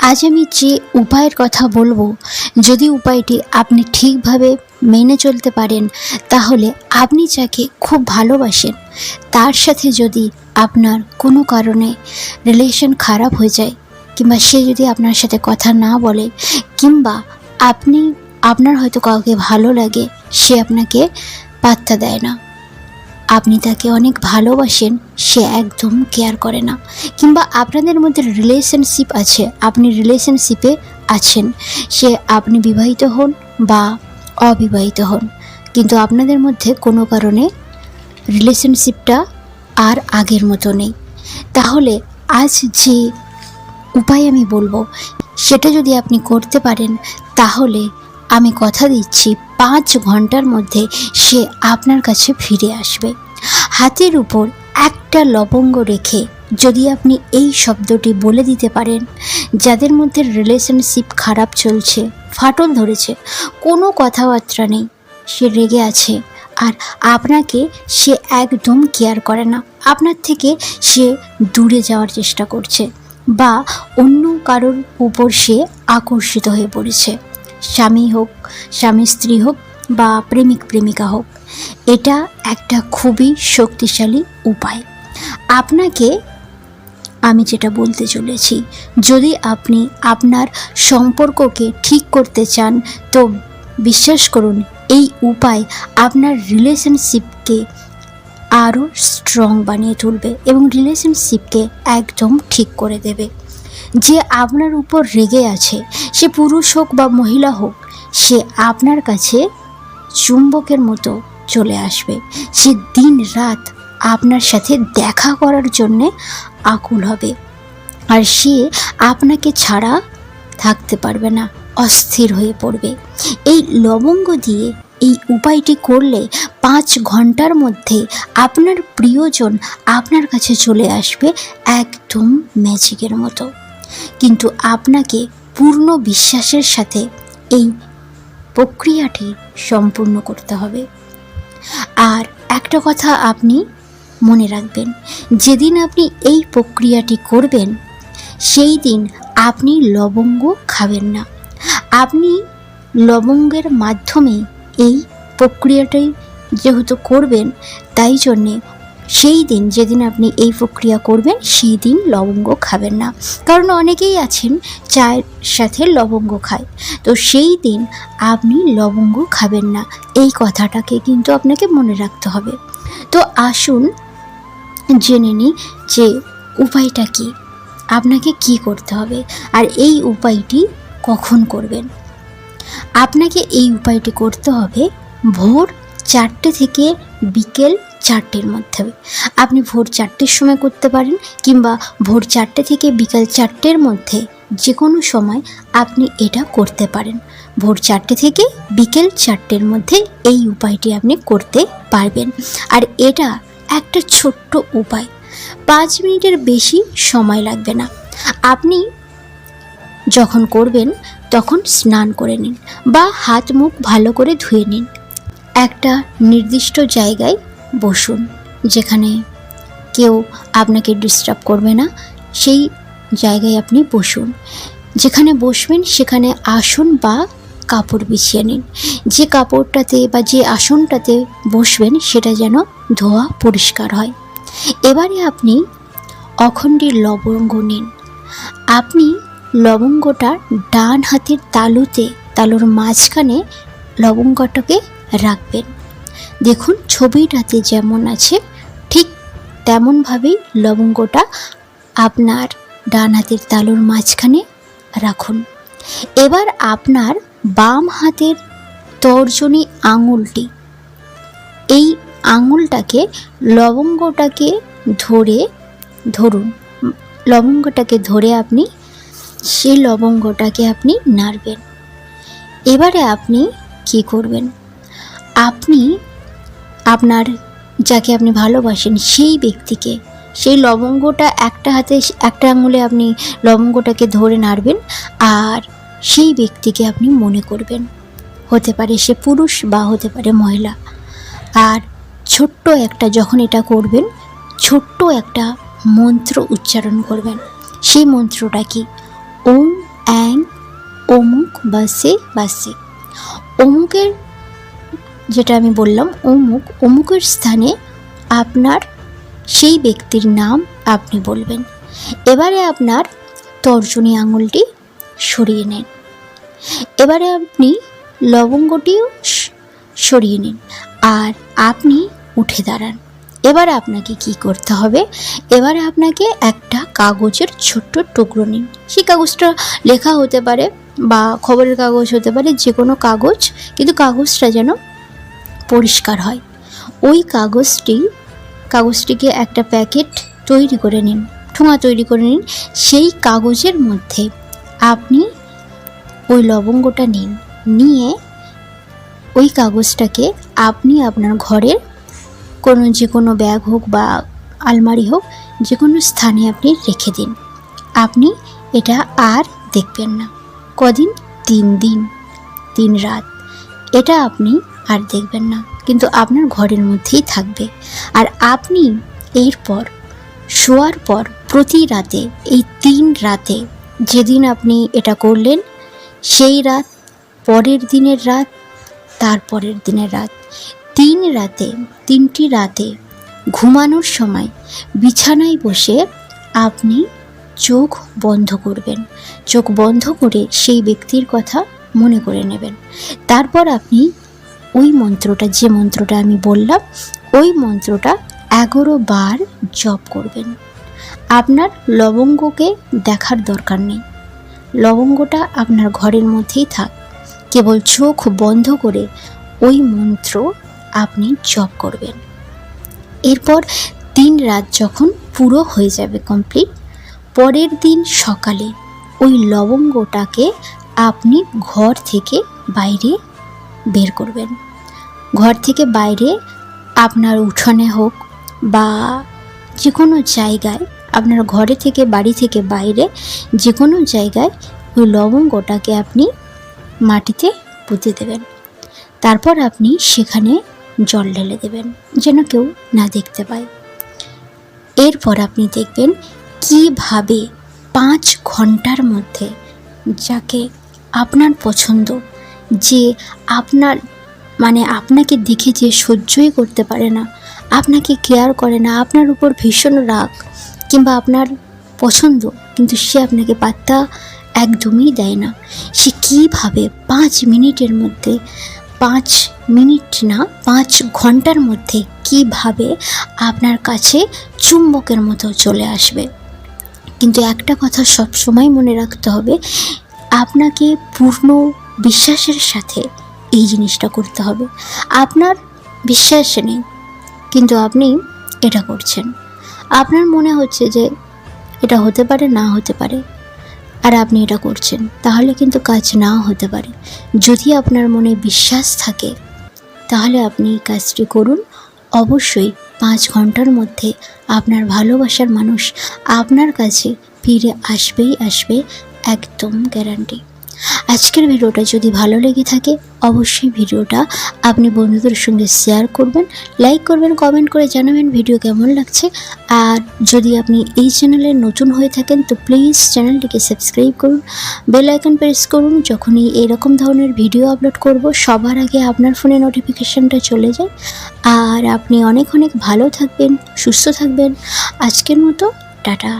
আজ আমি যে উপায়ের কথা বলবো, যদি উপায়টি আপনি ঠিকভাবে মেনে চলতে পারেন, তাহলে আপনি যাকে খুব ভালোবাসেন তার সাথে যদি আপনার কোনো কারণে রিলেশন খারাপ হয়ে যায়, কিংবা সে যদি আপনার সাথে কথা না বলে, কিংবা আপনার হয়তো কাউকে ভালো লাগে, সে আপনাকে পাত্তা দেয় না, আপনি তাকে অনেক ভালোবাসেন, সে একদম কেয়ার করে না, কিংবা আপনাদের মধ্যে রিলেশনশিপ আছে, আপনি রিলেশনশিপে আছেন, আপনি বিবাহিত হন বা অবিবাহিত হন, কিন্তু আপনাদের মধ্যে কোনো কারণে রিলেশনশিপটা আর আগের মতো নেই, তাহলে আজ যে উপায় আমি বলবো সেটা যদি আপনি করতে পারেন, তাহলে আমি কথা দিচ্ছি 5 ঘন্টার মধ্যে সে আপনার কাছে ফিরে আসবে। হাতের উপর একটা লবঙ্গ রেখে যদি আপনি এই শব্দটি বলে দিতে পারেন, যাদের মধ্যে রিলেশনশিপ খারাপ চলছে, ফাটল ধরেছে, কোনো কথাবার্তা নেই, সে রেগে আছে আর আপনাকে সে একদম কেয়ার করে না, আপনার থেকে সে দূরে যাওয়ার চেষ্টা করছে বা অন্য কারোর উপর সে আকর্ষিত হয়ে পড়েছে, স্বামী হোক, স্বামী স্ত্রী হোক বা প্রেমিক প্রেমিকা হোক, এটা একটা খুবই শক্তিশালী উপায়। আপনাকে আমি যেটা বলতে চলেছি, যদি আপনি আপনার সম্পর্ককে ঠিক করতে চান, তো বিশ্বাস করুন এই উপায় আপনার রিলেশনশিপকে আরও স্ট্রং বানিয়ে তুলবে এবং রিলেশনশিপকে একদম ঠিক করে দেবে। যে আপনার উপর রেগে আছে, সে পুরুষ হোক বা মহিলা হোক, সে আপনার কাছে চুম্বকের মতো চলে আসবে, সে দিন রাত আপনার সাথে দেখা করার জন্যে আকুল হবে, আর সে আপনাকে ছাড়া থাকতে পারবে না, অস্থির হয়ে পড়বে। এই লবঙ্গ দিয়ে এই উপায়টি করলে 5 ঘন্টার মধ্যে আপনার প্রিয়জন আপনার কাছে চলে আসবে একদম ম্যাজিকের মতো। কিন্তু আপনাকে পূর্ণ বিশ্বাসের সাথে এই প্রক্রিয়াটি সম্পূর্ণ করতে হবে। আর একটা কথা আপনি মনে রাখবেন, যেদিন আপনি এই প্রক্রিয়াটি করবেন সেই দিন আপনি লবঙ্গ খাবেন না। আপনি লবঙ্গের মাধ্যমে এই প্রক্রিয়াটাই যেহেতু করবেন, তাই জন্যে সেই দিন যেদিন আপনি এই প্রক্রিয়া করবেন সেই দিন লবঙ্গ খাবেন না। কারণ অনেকেই আছেন চায়ের সাথে লবঙ্গ খায়, তো সেই দিন আপনি লবঙ্গ খাবেন না, এই কথাটাকে কিন্তু আপনাকে মনে রাখতে হবে। তো আসুন জেনে নিই যে উপায়টা কি, আপনাকে কি করতে হবে আর এই উপায়টি কখন করবেন। আপনাকে এই উপায়টি করতে হবে ভোর 4টে থেকে বিকেল 4টের মধ্যে। আপনি ভোর 4টের সময় করতে পারেন, কিংবা ভোর 4টে থেকে বিকেল 4টের মধ্যে যে কোনো সময় আপনি এটা করতে পারেন। ভোর 4টে থেকে বিকেল 4টের মধ্যে এই উপায়টি আপনি করতে পারবেন। আর এটা একটা ছোট্ট উপায়, 5 মিনিটের বেশি সময় লাগবে না। আপনি যখন করবেন তখন স্নান করে নিন বা হাত মুখ ভালো করে ধুয়ে নিন, একটা নির্দিষ্ট জায়গায় বসুন যেখানে কেউ আপনাকে ডিস্টার্ব করবে না, সেই জায়গায় আপনি বসুন। যেখানে বসবেন সেখানে আসন বা কাপড় বিছিয়ে নিন, যে কাপড়টাতে বা যে আসনটাতে বসবেন সেটা যেন ধোয়া পরিষ্কার হয়। এবারে আপনি অখণ্ডের লবঙ্গ নিন, আপনি লবঙ্গটা ডান হাতের তালুর মাঝখানে লবঙ্গটাকে রাখবেন। দেখুন ছবিটাতে যেমন আছে ঠিক তেমনভাবেই লবঙ্গটা আপনার ডান হাতের তালুর মাঝখানে রাখুন। এবার আপনার বাম হাতের তর্জনী আঙুলটি, এই আঙুলটাকে লবঙ্গটাকে ধরুন, লবঙ্গটাকে ধরে আপনি সেই লবঙ্গটাকে আপনি নাড়বেন। এবারে আপনি কি করবেন, আপনি আপনার যাকে আপনি ভালোবাসেন সেই ব্যক্তিকে, সেই লবঙ্গটা একটা হাতে একটা আঙুলে আপনি লবঙ্গটাকে ধরে নাড়বেন, আর সেই ব্যক্তিকে আপনি মনে করবেন, হতে পারে সে পুরুষ বা হতে পারে মহিলা। আর ছোট্ট একটা, যখন এটা করবেন ছোট্ট একটা মন্ত্র উচ্চারণ করবেন। সেই মন্ত্রটা কি, ওম বাসে বাসে। অমুকের, যেটা আমি বললাম অমুকের স্থানে আপনার সেই ব্যক্তির নাম আপনি বলবেন। এবারে আপনার তর্জনী আঙুলটি সরিয়ে নেন। এবারে আপনি লবঙ্গটিও সরিয়ে নিন আর আপনি উঠে দাঁড়ান। এবারে আপনাকে কি করতে হবে, এবারে আপনাকে একটা কাগজের ছোট্ট টুকরো নিন। সেই কাগজটা লেখা হতে পারে বা খবরের কাগজ হতে পারে, যে কোনো কাগজ, কিন্তু কাগজটা যেন পরিষ্কার হয়। ওই কাগজটিকে একটা প্যাকেট তৈরি করে নিন, ঠোঙা তৈরি করে নিন। সেই কাগজের মধ্যে আপনি ওই লবঙ্গটা নিন, নিয়ে ওই কাগজটাকে আপনি আপনার ঘরের যে কোনো ব্যাগ হোক বা আলমারি হোক, যে কোনো স্থানে আপনি রেখে দিন। আপনি এটা আর দেখবেন না। কদিন? 3 দিন 3 রাত এটা আপনি আর দেখবেন না, কিন্তু আপনার ঘরের মধ্যেই থাকবে। আর আপনি এরপর শোয়ার পর প্রতি রাতে, এই 3 রাতে, যেদিন আপনি এটা করলেন সেই রাত, পরের দিনের রাত, তারপরের দিনের রাত, 3টি রাতে ঘুমানোর সময় বিছানায় বসে আপনি চোখ বন্ধ করবেন। চোখ বন্ধ করে সেই ব্যক্তির কথা মনে করে নেবেন। তারপর আপনি ওই মন্ত্রটা, যে মন্ত্রটা আমি বললাম, ওই মন্ত্রটা 11 বার জপ করবেন। আপনার লবঙ্গকে দেখার দরকার নেই, লবঙ্গটা আপনার ঘরের মধ্যেই থাক। কেবল চোখ বন্ধ করে ওই মন্ত্র আপনি জপ করবেন। এরপর 3 রাত যখন পুরো হয়ে যাবে কমপ্লিট, পরের দিন সকালে ওই লবঙ্গটাকে আপনি ঘর থেকে বাইরে বের করবেন। ঘর থেকে বাইরে আপনার উঠোনে হোক বা যে কোনো জায়গায়, আপনার ঘরে থেকে, বাড়ি থেকে বাইরে যে কোনো জায়গায় ওই লবঙ্গটাকে আপনি মাটিতে পুঁতে দেবেন। তারপর আপনি সেখানে জল ঢেলে দেবেন, যেন কেউ না দেখতে পায়। এরপর আপনি দেখবেন কিভাবে 5 ঘন্টার মধ্যে যাকে আপনার পছন্দ, যে আপনাকে দেখে যে সহ্যই করতে পারে না, আপনাকে কেয়ার করে না, আপনার উপর ভীষণ রাগ, কিংবা আপনার পছন্দ কিন্তু সে আপনাকে পাত্তা একদমই দেয় না, সে কীভাবে 5 মিনিটের মধ্যে, 5 মিনিট না 5 ঘন্টার মধ্যে কিভাবে আপনার কাছে চুম্বকের মতো চলে আসবে। কিন্তু একটা কথা সব সময় মনে রাখতে হবে, আপনাকে পূর্ণ বিশ্বাসের সাথে এই জিনিসটা করতে হবে। আপনার বিশ্বাস নেই কিন্তু আপনি এটা করছেন, আপনার মনে হচ্ছে যে এটা হতে পারে, না হতে পারে, আর আপনি এটা করছেন, তাহলে কিন্তু কাজ নাও হতে পারে। যদি আপনার মনে বিশ্বাস থাকে তাহলে আপনি এই কাজটি করুন। অবশ্যই 5 ঘন্টার মধ্যে আপনার ভালোবাসার মানুষ আপনার কাছে ফিরে আসবেই আসবে, একদম গ্যারান্টি। আজকের ভিডিওটা যদি ভালো লেগে থাকে অবশ্যই ভিডিওটা আপনি বন্ধুদের সঙ্গে শেয়ার করবেন, লাইক করবেন, কমেন্ট করে জানাবেন ভিডিও কেমন লাগছে। আর যদি আপনি এই চ্যানেলে নতুন হয়ে থাকেন তো প্লিজ চ্যানেলটিকে সাবস্ক্রাইব করুন, বেল আইকন প্রেস করুন, যখনই এরকম ধরনের ভিডিও আপলোড করব সবার আগে আপনার ফোনে নোটিফিকেশানটা চলে যায়। আর আপনি অনেক অনেক ভালো থাকবেন, সুস্থ থাকবেন। আজকের মতো টাটা।